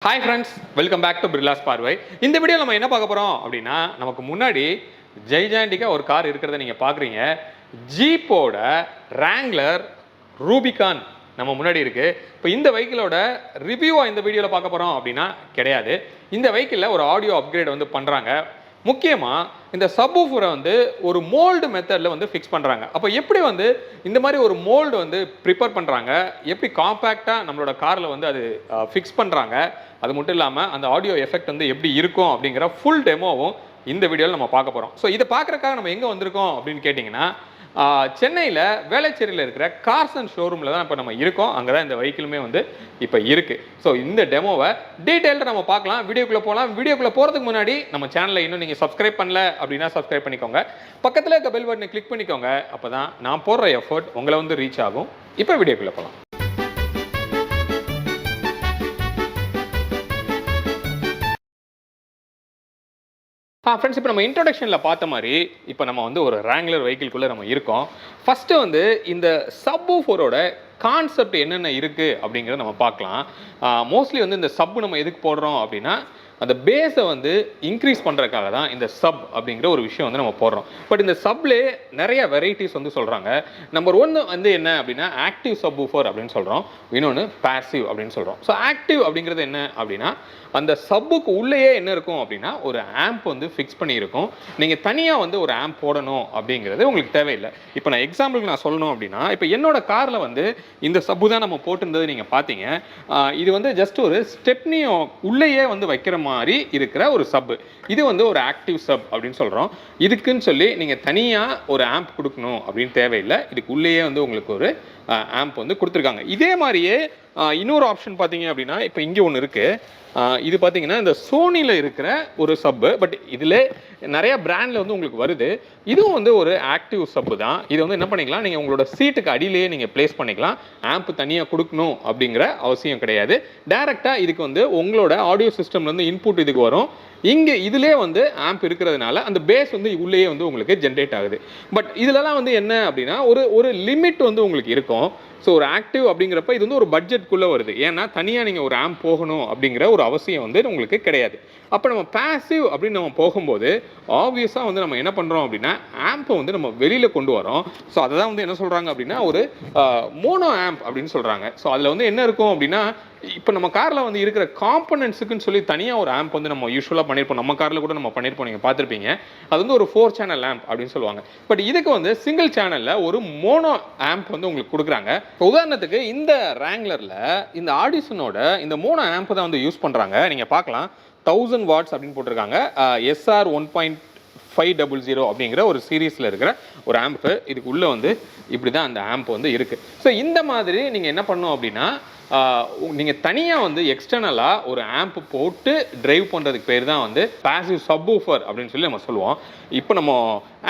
Hi friends, welcome back to Birlas Parvai. இந்த வீடியோல நம்ம என்ன பார்க்க போறோம் அப்படின்னா நமக்கு முன்னாடி ஜெய்ஜாண்டிக்கா ஒரு கார் இருக்கிறத நீங்க பாக்குறீங்க. ஜீப்போட ராங்லர் ரூபிகான் நம்ம முன்னாடி இருக்கு. இப்போ இந்த வெஹிக்கிளோட ரிவ்யூவா இந்த வீடியோல பார்க்க போறோம் அப்படின்னா கிடையாது. இந்த வெஹிக்கிள்ல ஒரு ஆடியோ அப்கிரேட் வந்து பண்றாங்க. முக்கியமா இந்த சப்வூஃபரை வந்து ஒரு மோல்டு மெத்தட்ல வந்து ஃபிக்ஸ் பண்றாங்க. அப்போ எப்படி வந்து இந்த மாதிரி ஒரு மோல்டு வந்து ப்ரிப்பேர் பண்றாங்க, எப்படி காம்பேக்டா நம்மளோட கார்ல வந்து அது ஃபிக்ஸ் பண்றாங்க, அது மட்டும் இல்லாமல் அந்த ஆடியோ எஃபெக்ட் வந்து எப்படி இருக்கும் அப்படிங்கிற ஃபுல் டெமோவும் இந்த வீடியோவில் நம்ம பார்க்க போகிறோம். ஸோ இதை பார்க்குறக்காக நம்ம எங்கே வந்திருக்கோம் அப்படின்னு கேட்டிங்கன்னா, சென்னையில் வேளச்சேரியில் இருக்கிற கார்ஸ் அண்ட் ஷோரூமில் தான் இப்போ நம்ம இருக்கோம். அங்கே தான் இந்த வெஹிக்கிளுமே வந்து இப்போ இருக்குது. ஸோ இந்த டெமோவை டீட்டெயில்டாக நம்ம பார்க்கலாம். வீடியோக்குள்ளே போகலாம். வீடியோக்குள்ளே போகிறதுக்கு முன்னாடி நம்ம சேனலை இன்னும் நீங்கள் சப்ஸ்கிரைப் பண்ணல அப்படின்னா சப்ஸ்கிரைப் பண்ணிக்கோங்க. பக்கத்தில் இருக்க பெல் பட்டனை கிளிக் பண்ணிக்கோங்க. அப்போ தான் நான் போடுற எஃபர்ட் உங்களை வந்து ரீச் ஆகும். இப்போ வீடியோக்குள்ளே போகலாம். ஃப்ரெண்ட்ஸ், இப்போ நம்ம இன்ட்ரோடக்ஷனில் பார்த்த மாதிரி இப்போ நம்ம வந்து ஒரு ராங்லர் வெஹிக்கிள்குள்ளே நம்ம இருக்கோம். ஃபஸ்ட்டு வந்து இந்த சப்வூஃபரோட கான்செப்ட் என்னென்ன இருக்குது அப்படிங்கிறத நம்ம பார்க்கலாம். மோஸ்ட்லி வந்து இந்த சப் நம்ம எதுக்கு போடுறோம் அப்படின்னா, அந்த பேஸை வந்து இன்க்ரீஸ் பண்ணுறதுக்காக தான் இந்த சப் அப்படிங்கிற ஒரு விஷயம் வந்து நம்ம போடுறோம். பட் இந்த சப்லே நிறைய வெரைட்டிஸ் வந்து சொல்கிறாங்க. நம்பர் 1 வந்து என்ன அப்படின்னா ஆக்டிவ் சப்வூஃபர் அப்படின்னு சொல்கிறோம். இன்னொன்று பாசிவ் அப்படின்னு சொல்கிறோம். ஸோ ஆக்டிவ் அப்படிங்கிறது என்ன அப்படின்னா, அந்த சப்புக்கு உள்ளேயே என்ன இருக்கும் அப்படின்னா ஒரு ஆம்ப் வந்து ஃபிக்ஸ் பண்ணியிருக்கும். நீங்கள் தனியாக வந்து ஒரு ஆம்ப் போடணும் அப்படிங்கிறது உங்களுக்கு தேவையில்லை. இப்போ நான் எக்ஸாம்பிளுக்கு நான் சொல்லணும் அப்படின்னா, இப்போ என்னோட காரில் வந்து இந்த சப்பு தான் நம்ம போட்டிருந்தது நீங்கள் பார்த்தீங்க. இது வந்து ஜஸ்ட் ஒரு ஸ்டெப்னியோ உள்ளேயே வந்து வைக்கிற மாதிரி இருக்கிற ஒரு சப். இது வந்து ஒரு ஆக்டிவ் சப் அப்படின்னு சொல்கிறோம். இதுக்குன்னு சொல்லி நீங்கள் தனியாக ஒரு ஆம்ப் கொடுக்கணும் அப்படின்னு தேவையில்லை. இதுக்கு உள்ளேயே வந்து உங்களுக்கு ஒரு ஆம்ப் வந்து கொடுத்துருக்காங்க. இதே மாதிரியே இன்னொரு ஆப்ஷன் பார்த்தீங்க அப்படின்னா, இப்போ இங்கே ஒன்று இருக்குது. இது பார்த்தீங்கன்னா இந்த சோனியில் இருக்கிற ஒரு சப்பு. பட் இதில் நிறைய பிராண்டில் வந்து உங்களுக்கு வருது. இதுவும் வந்து ஒரு ஆக்டிவ் சப்பு தான். இது வந்து என்ன பண்ணிக்கலாம், நீங்கள் உங்களோட சீட்டுக்கு அடியிலேயே நீங்கள் ப்ளேஸ் பண்ணிக்கலாம். ஆம்ப் தனியாக கொடுக்கணும் அப்படிங்கிற அவசியம் கிடையாது. டைரெக்டாக இதுக்கு வந்து உங்களோட ஆடியோ சிஸ்டம்லேருந்து இன்புட் இதுக்கு வரும். இங்கே இதிலே வந்து ஆம்ப் இருக்கிறதுனால அந்த பேஸ் வந்து உள்ளேயே வந்து உங்களுக்கு ஜென்ரேட் ஆகுது. பட் இதிலலாம் வந்து என்ன அப்படின்னா ஒரு லிமிட் வந்து உங்களுக்கு இருக்கும். ஸோ ஒரு ஆக்டிவ் அப்படிங்கிறப்ப இது வந்து ஒரு பட்ஜெட்குள்ளே வருது. ஏன்னா தனியாக நீங்கள் ஒரு ஆம்ப் போகணும் அப்படிங்கிற ஒரு அவசியம் வந்து உங்களுக்கு கிடையாது. அப்போ நம்ம பாசிவ் அப்படின்னு நம்ம போகும்போது ஆப்வியஸாக வந்து நம்ம என்ன பண்ணுறோம் அப்படின்னா ஆம்பை வந்து நம்ம வெளியில் கொண்டு வரோம். ஸோ அதை தான் வந்து என்ன சொல்கிறாங்க அப்படின்னா ஒரு மோனோ ஆம்ப் அப்படின்னு சொல்கிறாங்க. ஸோ அதில் வந்து என்ன இருக்கும் அப்படின்னா, இப்போ நம்ம காரில் வந்து இருக்கிற காம்பனன்ட்ஸுக்குன்னு சொல்லி தனியாக ஒரு ஆம்ப் வந்து நம்ம யூஸ்வலாக பண்ணியிருப்போம். நம்ம காரில் கூட நம்ம பண்ணியிருப்போம், நீங்கள் பார்த்துருப்பீங்க. அது வந்து ஒரு 4 சேனல் ஆம்ப் அப்படின்னு சொல்லுவாங்க. பட் இதுக்கு வந்து சிங்கிள் சேனலில் ஒரு மோனோ ஆம்ப் வந்து உங்களுக்கு கொடுக்குறாங்க. உதாரணத்துக்கு இந்த ராங்லரில் இந்த ஆடிசனோட இந்த மோனோ ஆம்ப் தான் வந்து யூஸ் பண்ணுறாங்க. நீங்கள் பார்க்கலாம் 1000 வாட்ஸ் அப்படின்னு போட்டிருக்காங்க. SR 1.500 அப்படிங்கிற ஒரு சீரீஸில் இருக்கிற ஒரு ஆம்ப்பு. இதுக்கு உள்ளே வந்து இப்படி தான் அந்த ஆம்ப் வந்து இருக்குது. ஸோ இந்த மாதிரி நீங்கள் என்ன பண்ணணும் அப்படின்னா, நீங்கள் தனியாக வந்து எக்ஸ்டர்னலாக ஒரு ஆம்ப் போட்டு டிரைவ் பண்ணுறதுக்கு பேர் தான் வந்து பாசிவ் சப்வூஃபர் அப்படின்னு சொல்லி நம்ம சொல்லுவோம். இப்போ நம்ம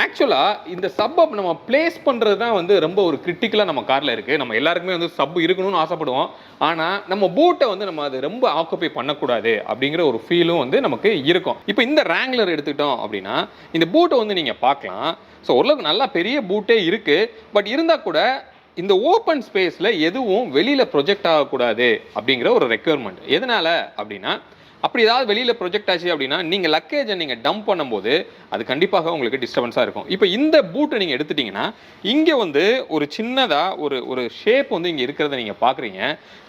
ஆக்சுவலாக இந்த சப்பை நம்ம பிளேஸ் பண்ணுறது தான் வந்து ரொம்ப ஒரு கிரிட்டிக்கலாக நம்ம காரில் இருக்குது. நம்ம எல்லாருக்குமே வந்து சப் இருக்கணும்னு ஆசைப்படுவோம். ஆனால் நம்ம பூட்டை வந்து நம்ம அது ரொம்ப ஆக்குப்பை பண்ணக்கூடாது அப்படிங்கிற ஒரு ஃபீலும் வந்து நமக்கு இருக்கும். இப்போ இந்த ராங்லர் எடுத்துக்கிட்டோம் அப்படின்னா இந்த பூட்டை வந்து நீங்கள் பார்க்கலாம். ஸோ ஓரளவுக்கு நல்லா பெரிய பூட்டே இருக்குது. பட் இருந்தால் கூட இந்த ஓப்பன் ஸ்பேஸில் எதுவும் வெளியில் ப்ரொஜெக்ட் ஆகக்கூடாது அப்படிங்கிற ஒரு ரெக்குயர்மெண்ட். எதனால் அப்படின்னா, அப்படி ஏதாவது வெளியில் ப்ரொஜெக்ட் ஆச்சு அப்படின்னா நீங்கள் லக்கேஜை நீங்கள் டம்ப் பண்ணும்போது அது கண்டிப்பாக உங்களுக்கு டிஸ்டர்பன்ஸாக இருக்கும். இப்போ இந்த பூட்டை நீங்கள் எடுத்துட்டிங்கன்னா இங்கே வந்து ஒரு சின்னதாக ஒரு ஷேப் வந்து இங்கே இருக்கிறத நீங்கள் பார்க்குறீங்க.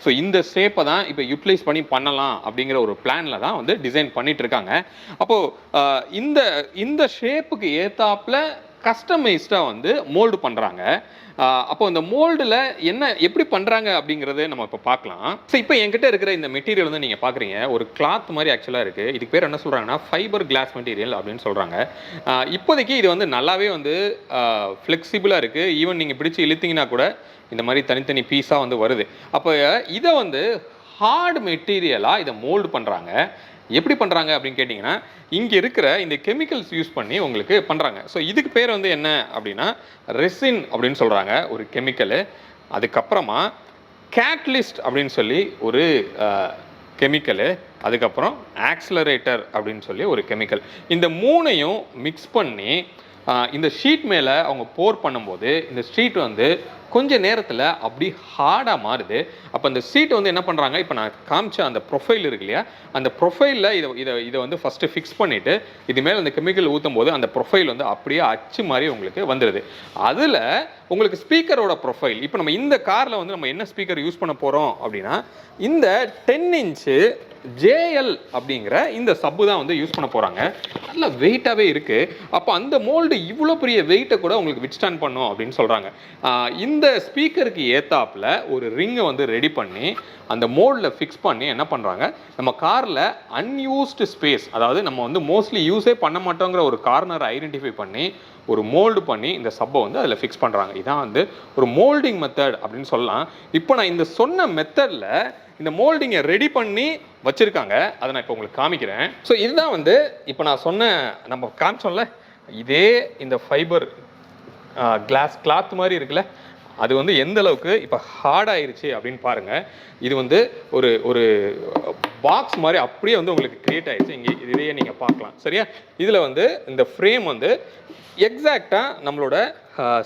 ஸோ இந்த ஷேப்பை தான் இப்போ யூட்டிலைஸ் பண்ணலாம் அப்படிங்கிற ஒரு பிளானில் தான் வந்து டிசைன் பண்ணிகிட்டு இருக்காங்க. அப்போது இந்த ஷேப்புக்கு ஏற்றாப்புல கஸ்டமைஸ்டாக வந்து மோல்டு பண்ணுறாங்க. அப்போ இந்த மோல்டில் எப்படி பண்ணுறாங்க அப்படிங்கிறத நம்ம இப்போ பார்க்கலாம். ஸோ இப்போ என்கிட்ட இருக்கிற இந்த மெட்டீரியல் வந்து நீங்கள் பார்க்குறீங்க ஒரு கிளாத் மாதிரி ஆக்சுவலாக இருக்குது. இதுக்கு பேர் என்ன சொல்கிறாங்கன்னா ஃபைபர் கிளாஸ் மெட்டீரியல் அப்படின்னு சொல்கிறாங்க. இப்போதைக்கு இது வந்து நல்லாவே வந்து ஃப்ளெக்சிபிளாக இருக்குது. ஈவன் நீங்கள் பிடிச்சி இழுத்தீங்கன்னா கூட இந்த மாதிரி தனித்தனி பீஸாக வந்து வருது. அப்போ இதை வந்து ஹார்ட் மெட்டீரியலாக இதை மோல்டு பண்ணுறாங்க. எப்படி பண்ணுறாங்க அப்படின்னு கேட்டிங்கன்னா, இங்கே இருக்கிற இந்த கெமிக்கல்ஸ் யூஸ் பண்ணி உங்களுக்கு பண்ணுறாங்க. ஸோ இதுக்கு பேர் வந்து என்ன அப்படின்னா ரெசின் அப்படின்னு சொல்கிறாங்க ஒரு கெமிக்கலு. அதுக்கப்புறமா கேட்டலிஸ்ட் அப்படின்னு சொல்லி ஒரு கெமிக்கலு. அதுக்கப்புறம் ஆக்சிலரேட்டர் அப்படின்னு சொல்லி ஒரு கெமிக்கல். இந்த மூணையும் மிக்ஸ் பண்ணி இந்த ஷீட் மேலே அவங்க போர் பண்ணும்போது இந்த ஷீட் வந்து கொஞ்ச நேரத்தில் அப்படி ஹார்டாக மாறுது. அப்போ அந்த சீட்டை வந்து என்ன பண்ணுறாங்க, இப்போ நான் காமிச்ச அந்த ப்ரொஃபைல் இருக்கு இல்லையா, அந்த ப்ரொஃபைலில் இதை வந்து ஃபஸ்ட்டு ஃபிக்ஸ் பண்ணிவிட்டு இது மேலே அந்த கெமிக்கல் ஊற்றும் போது அந்த ப்ரொஃபைல் வந்து அப்படியே அச்சு மாதிரி உங்களுக்கு வந்துடுது. அதில் உங்களுக்கு ஸ்பீக்கரோட ப்ரொஃபைல், இப்போ நம்ம இந்த காரில் வந்து நம்ம என்ன ஸ்பீக்கர் யூஸ் பண்ண போகிறோம் அப்படின்னா இந்த 10 இன்ச்சு ஜேஎல் அப்படிங்கிற இந்த சப்பு தான் வந்து யூஸ் பண்ண போகிறாங்க. நல்ல வெயிட்டாகவே இருக்குது. அப்போ அந்த மோல்டு இவ்வளோ பெரிய வெயிட்டை கூட உங்களுக்கு வித்ஸ்டாண்ட் பண்ணும் அப்படின்னு சொல்கிறாங்க. இந்த ஸ்பீக்கருக்கு ஏத்தாப்பில் ஒரு ரிங்கை வந்து ரெடி பண்ணி அந்த மோல்டில் ஃபிக்ஸ் பண்ணி என்ன பண்ணுறாங்க, நம்ம காரில் அன்யூஸ்டு ஸ்பேஸ், அதாவது நம்ம வந்து மோஸ்ட்லி யூஸே பண்ண மாட்டோங்கிற ஒரு கார்னரை ஐடென்டிஃபை பண்ணி ஒரு மோல்டு பண்ணி இந்த சப்பை வந்து அதில் ஃபிக்ஸ் பண்ணுறாங்க. இதான் வந்து ஒரு மோல்டிங் மெத்தட் அப்படின்னு சொல்லலாம். இப்போ நான் இந்த சொன்ன மெத்தடில் இந்த மோல்டிங்கை ரெடி பண்ணி வச்சுருக்காங்க. அதை நான் இப்போ உங்களுக்கு காமிக்கிறேன். ஸோ இதுதான் வந்து இப்போ நான் சொன்ன நம்ம காமிச்சோம்ல, இதே இந்த ஃபைபர் கிளாஸ் கிளாத் மாதிரி இருக்குல்ல, அது வந்து எந்த அளவுக்கு இப்போ ஹார்ட் ஆயிருச்சு அப்படின்னு பாருங்கள். இது வந்து ஒரு ஒரு பாக்ஸ் மாதிரி அப்படியே வந்து உங்களுக்கு கிரியேட் ஆயிடுச்சு. இங்கே இதையே நீங்கள் பார்க்கலாம். சரியா? இதில் வந்து இந்த ஃப்ரேம் வந்து எக்ஸாக்டாக நம்மளோட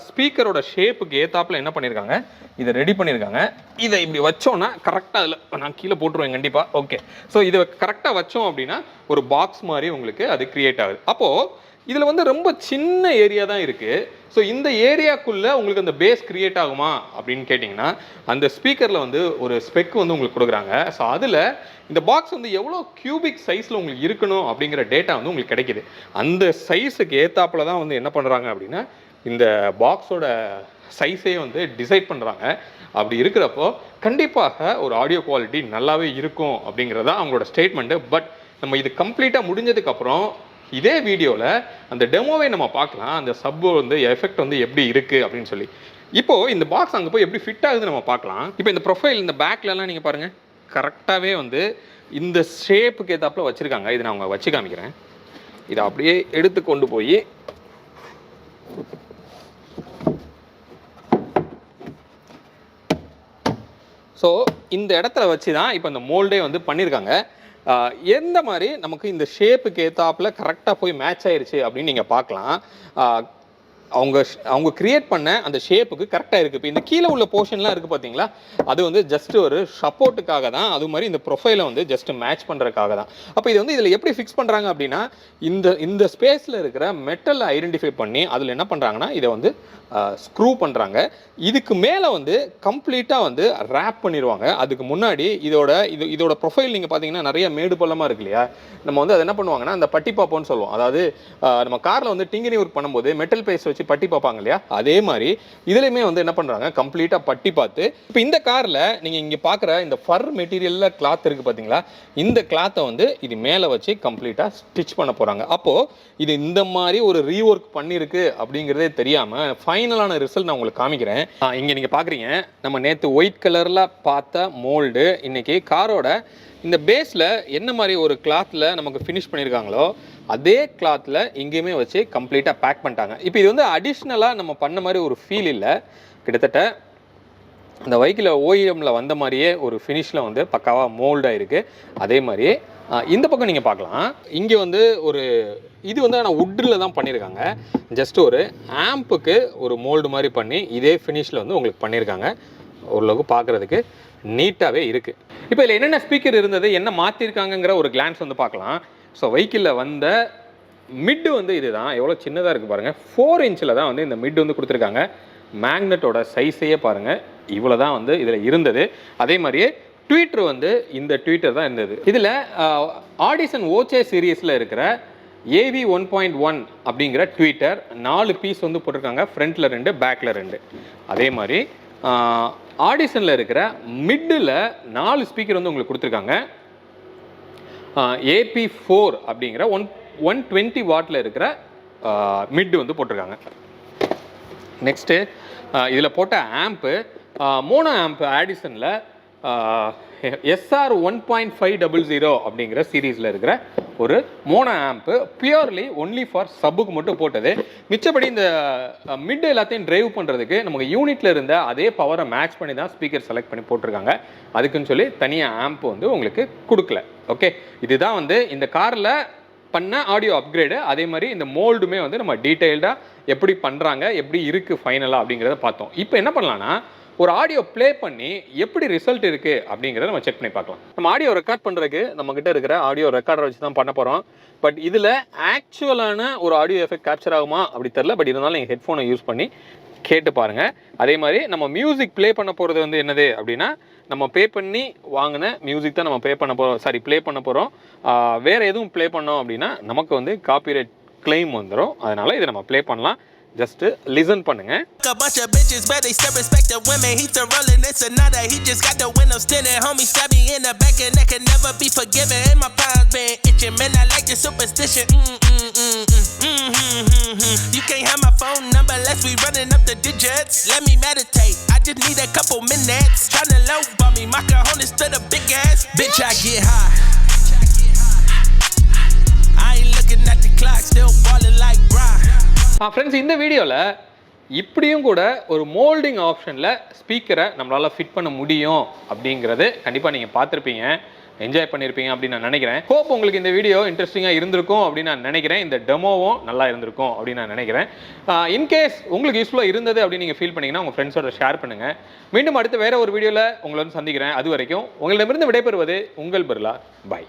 ஸ்பீக்கரோட ஷேப்புக்கு ஏத்தாப்பில் என்ன பண்ணியிருக்காங்க, இதை ரெடி பண்ணியிருக்காங்க. இதை இப்படி வச்சோன்னா கரெக்டாக அதில் நான் கீழே போட்டுருவேன் கண்டிப்பாக. ஓகே, ஸோ இதை கரெக்டாக வச்சோம் அப்படின்னா ஒரு பாக்ஸ் மாதிரி உங்களுக்கு அது கிரியேட் ஆகுது. அப்போது இதில் வந்து ரொம்ப சின்ன ஏரியா தான் இருக்குது. ஸோ இந்த ஏரியாக்குள்ளே உங்களுக்கு அந்த பேஸ் கிரியேட் ஆகுமா அப்படின்னு கேட்டிங்கன்னா அந்த ஸ்பீக்கரில் வந்து ஒரு ஸ்பெக் வந்து உங்களுக்கு கொடுக்குறாங்க. ஸோ அதில் இந்த பாக்ஸ் வந்து எவ்வளோ கியூபிக் சைஸில் உங்களுக்கு இருக்கணும் அப்படிங்கிற டேட்டா வந்து உங்களுக்கு கிடைக்கிது. அந்த சைஸுக்கு ஏத்தாப்பில் தான் வந்து என்ன பண்ணுறாங்க அப்படின்னா இந்த பாக்ஸோட சைஸே வந்து டிசைட் பண்ணுறாங்க. அப்படி இருக்கிறப்போ கண்டிப்பாக ஒரு ஆடியோ குவாலிட்டி நல்லாவே இருக்கும் அப்படிங்கிறது தான் அவங்களோட ஸ்டேட்மெண்ட்டு. பட் நம்ம இது கம்ப்ளீட்டாக முடிஞ்சதுக்கப்புறம் இதே வீடியோவில் அந்த டெமோவை நம்ம பார்க்கலாம், அந்த சப்பு வந்து எஃபெக்ட் வந்து எப்படி இருக்குது அப்படின்னு சொல்லி. இப்போது இந்த பாக்ஸ் அங்கே போய் எப்படி ஃபிட் ஆகுதுன்னு நம்ம பார்க்கலாம். இப்போ இந்த ப்ரொஃபைல் இந்த பேக்லலாம் நீங்கள் பாருங்கள், கரெக்டாகவே வந்து இந்த ஷேப்புக்கு ஏத்தாப்பில் வச்சுருக்காங்க. இதை நான் அவங்க வச்சு காமிக்கிறேன். இதை அப்படியே எடுத்து கொண்டு போய் ஸோ இந்த இடத்துல வச்சு தான் இப்போ இந்த மோல்டே வந்து பண்ணியிருக்காங்க. எந்த மாதிரி நமக்கு இந்த ஷேப்புக்கு ஏத்தாப்பில் கரெக்டாக போய் மேட்ச் ஆயிடுச்சு அப்படின்னு நீங்கள் பார்க்கலாம். அவங்க கிரியேட் பண்ண அந்த ஷேப்புக்கு கரெக்டாக இருக்குது. இப்போ இந்த கீழே உள்ள போர்ஷன்லாம் இருக்குது பார்த்தீங்களா, அது வந்து ஜஸ்ட் ஒரு சப்போர்ட்டுக்காக தான். அது மாதிரி இந்த ப்ரொஃபைலை வந்து ஜஸ்ட் மேட்ச் பண்ணுறதுக்காக தான். அப்போ இது வந்து இதில் எப்படி ஃபிக்ஸ் பண்ணுறாங்க அப்படின்னா இந்த ஸ்பேஸில் இருக்கிற மெட்டலை ஐடென்டிஃபை பண்ணி அதில் என்ன பண்ணுறாங்கன்னா இதை வந்து ஸ்க்ரூ பண்ணுறாங்க. இதுக்கு மேலே வந்து கம்ப்ளீட்டாக வந்து ரேப் பண்ணிடுவாங்க. அதுக்கு முன்னாடி இதோட ப்ரொஃபைல் நீங்கள் பார்த்தீங்கன்னா நிறைய மேடு பள்ளமாக இருக்கு இல்லையா, நம்ம வந்து அதை என்ன பண்ணுவாங்கன்னா அந்த பட்டி பாப்போன்னு சொல்லுவோம். அதாவது நம்ம காரில் வந்து டிங்கரிங் ஒர்க் பண்ணும்போது மெட்டல் பேஸ்ட் வச்சு பட்டி பார்ப்பாங்க இல்லையா, அதே மாதிரி இதுலையுமே வந்து என்ன பண்ணுறாங்க கம்ப்ளீட்டாக பட்டி பார்த்து. இப்போ இந்த காரில் நீங்கள் இங்கே பார்க்குற இந்த ஃபர் மெட்டீரியலில் கிளாத் இருக்குது பார்த்தீங்களா, இந்த கிளாத்தை வந்து இது மேலே வச்சு கம்ப்ளீட்டாக ஸ்டிச் பண்ண போகிறாங்க. அப்போது இது இந்த மாதிரி ஒரு ரீஒர்க் பண்ணியிருக்கு அப்படிங்கிறதே தெரியாமல் ஃபைனலான ரிசல்ட் நான் உங்களுக்கு காமிக்கிறேன். இங்கே நீங்கள் பார்க்குறீங்க, நம்ம நேற்று ஒயிட் கலரில் பார்த்த மோல்டு இன்னைக்கு காரோட இந்த பேஸில் என்ன மாதிரி ஒரு கிளாத்தில் நமக்கு ஃபினிஷ் பண்ணியிருக்காங்களோ அதே கிளாத்தில் எங்கேயுமே வச்சு கம்ப்ளீட்டாக பேக் பண்ணிட்டாங்க. இப்போ இது வந்து அடிஷ்னலாக நம்ம பண்ண மாதிரி ஒரு ஃபீல் இல்லை. கிட்டத்தட்ட அந்த வெஹிக்கிள் ஓஇஎம்மில் வந்த மாதிரியே ஒரு ஃபினிஷில் வந்து பக்காவாக மோல்டாக இருக்குது. அதே மாதிரியே இந்த பக்கம் நீங்கள் பார்க்கலாம், இங்கே வந்து ஒரு இது வந்து ஆனால் உட்டில் தான் பண்ணியிருக்காங்க. ஜஸ்ட் ஒரு ஆம்புக்கு ஒரு மோல்டு மாதிரி பண்ணி இதே ஃபினிஷில் வந்து உங்களுக்கு பண்ணியிருக்காங்க. ஓரளவுக்கு பார்க்குறதுக்கு நீட்டாகவே இருக்குது. இப்போ இதில் என்னென்ன ஸ்பீக்கர் இருந்தது, என்ன மாற்றிருக்காங்கங்கிற ஒரு கிளான்ஸ் வந்து பார்க்கலாம். ஸோ வெஹிக்கிளில் வந்த மிட்டு வந்து இதுதான். எவ்வளோ சின்னதாக இருக்குது பாருங்கள். 4 இன்ச்சில் தான் வந்து இந்த மிட் வந்து கொடுத்துருக்காங்க. மேக்னெட்டோட சைஸையே பாருங்கள், இவ்வளோ தான் வந்து இதில் இருந்தது. அதே மாதிரியே ட்வீட்டர் வந்து இந்த ட்வீட்டர் தான் இருந்தது. இதில் ஆடிசன் ஓச்சே சீரீஸில் இருக்கிற AV 1.1 அப்படிங்கிற ட்வீட்டர் 4 பீஸ் வந்து போட்டிருக்காங்க. ஃப்ரண்ட்டில் 2, பேக்கில் 2. அதே மாதிரி ஆடிசனில் இருக்கிற மிட்டில் 4 ஸ்பீக்கர் வந்து உங்களுக்கு கொடுத்துருக்காங்க. AP4 அப்படிங்கிற 120 வாட்டில் இருக்கிற மிட் வந்து போட்டிருக்காங்க. நெக்ஸ்ட்டு இதில் போட்ட ஆம்ப்பு மோனோ ஆம்ப் ஆடிசனில் SR 1.500 அப்படிங்கிற சீரீஸில் இருக்கிற ஒரு mono amp purely only for சப்புக்கு மட்டும் போட்டது. மிச்சப்படி இந்த மிட் எல்லாத்தையும் டிரைவ் பண்ணுறதுக்கு நமக்கு யூனிட்டில் இருந்த அதே பவரை மேட்ச் பண்ணி தான் ஸ்பீக்கர் செலக்ட் பண்ணி போட்டிருக்காங்க. அதுக்குன்னு சொல்லி தனியாக ஆம்ப் வந்து உங்களுக்கு கொடுக்கல. ஓகே, இதுதான் வந்து இந்த காரில் பண்ண ஆடியோ அப்கிரேடு, அதே மாதிரி இந்த மோல்டுமே வந்து நம்ம டீட்டெயில்டாக எப்படி பண்ணுறாங்க, எப்படி இருக்குது ஃபைனலாக அப்படிங்கிறத பார்த்தோம். இப்போ என்ன பண்ணலான்னா, ஒரு ஆடியோ ப்ளே பண்ணி எப்படி ரிசல்ட் இருக்குது அப்படிங்கிறத நம்ம செக் பண்ணி பார்க்கலாம். நம்ம ஆடியோ ரெக்கார்ட் பண்ணுறதுக்கு நம்மக்கிட்ட இருக்கிற ஆடியோ ரெக்கார்டரை வச்சு தான் பண்ண போகிறோம். பட் இதில் ஆக்சுவலான ஒரு ஆடியோ எஃபெக்ட் கேப்சர் ஆகுமா அப்படி தெரில. பட் இருந்தாலும் நீங்கள் ஹெட்ஃபோனை யூஸ் பண்ணி கேட்டு பாருங்கள். அதே மாதிரி நம்ம மியூசிக் ப்ளே பண்ண போகிறது வந்து என்னது அப்படின்னா, நம்ம பே பண்ணி வாங்கின மியூசிக் தான் நம்ம ப்ளே பண்ண போகிறோம். வேறு எதுவும் ப்ளே பண்ணோம் அப்படின்னா நமக்கு வந்து காப்பிரைட் கிளைம் வந்துடும். அதனால் இதை நம்ம ப்ளே பண்ணலாம். ஜஸ்ட் லிசன் பண்ணுங்க. A bunch of bitches but they still respect the women. He's a rollin' it's another. He just got the windows tinted. Homie stab me in the back and that can never be forgiven. And my palms been itching. Man, I like the superstition. You can't have my phone number unless we running up the digits. Let me meditate. I just need a couple minutes. Tryna low bump me. My cojones to the big ass. Bitch, I get high. I ain't looking at the clock. Still ballin' like Brian. Friends, இந்த வீடியோவில் இப்படியும் கூட ஒரு moulding ஆப்ஷனில் ஸ்பீக்கரை நம்மளால் fit பண்ண முடியும் அப்படிங்கிறது கண்டிப்பாக நீங்கள் பார்த்துருப்பீங்க, என்ஜாய் பண்ணியிருப்பீங்க அப்படின்னு நான் நினைக்கிறேன். ஹோப் உங்களுக்கு இந்த வீடியோ இன்ட்ரெஸ்டிங்காக இருந்திருக்கும் அப்படின்னு நான் நினைக்கிறேன். இந்த டெமோவும் நல்லா இருந்திருக்கும் அப்படின்னு நான் நினைக்கிறேன். இன்கேஸ் உங்களுக்கு யூஸ்ஃபுல்லாக இருந்தது அப்படின்னு நீங்கள் ஃபீல் பண்ணிங்கன்னா உங்கள் ஃப்ரெண்ட்ஸோட ஷேர் பண்ணுங்கள். மீண்டும் அடுத்து வேறு ஒரு வீடியோவில் உங்களை வந்து சந்திக்கிறேன். அது வரைக்கும் உங்களிடமிருந்து விடைபெறுவது உங்கள் பிர்லா. பை.